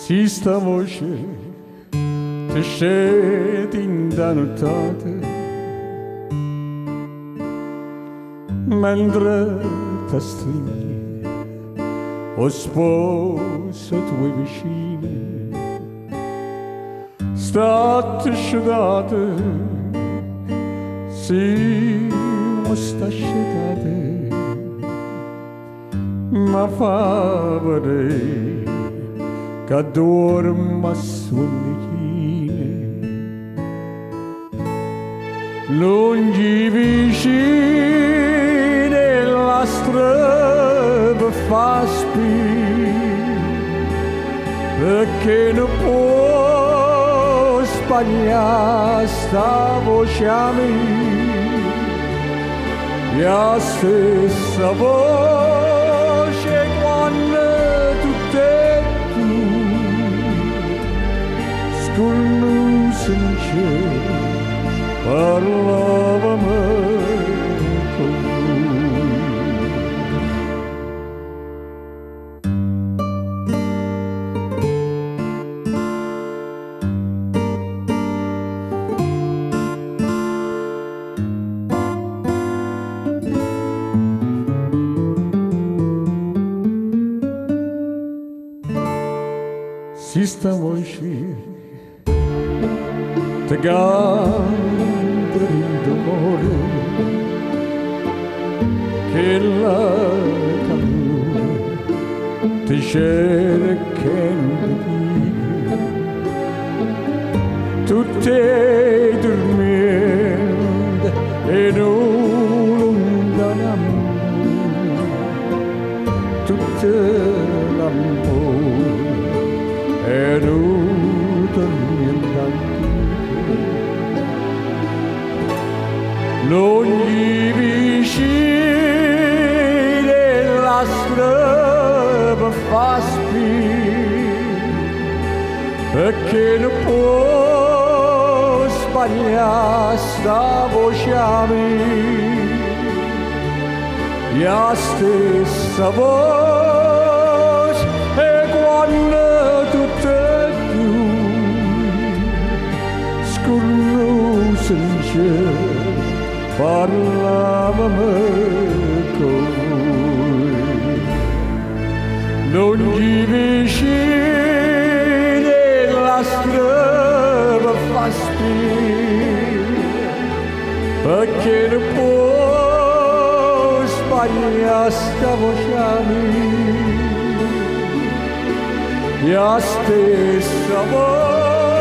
Si sta voce ti scende da nottata mentre ti stringi o sposa tue vicine state asciugate sì ma sta asciugate ma fa vedere che dorma sulle chine lungi vicine la strada fa spir perché non può sbagliare sta voce a me la stessa voce quando tu te scornusa in cielo parlavamo con lui. Si stiamo uscire te gambe in dolore che la calore ti cercano di tutte dormendo e non lontanamente tutte l'amore e non dormendo non gli vicine la strada fa spir perché non può sbagliare sta voce a me la stessa voce e quando tutte e due scorrono in cielo parlavamo con lui non gli vicine la strada fa spir perché non può sbagliare sta voce a me la stessa voce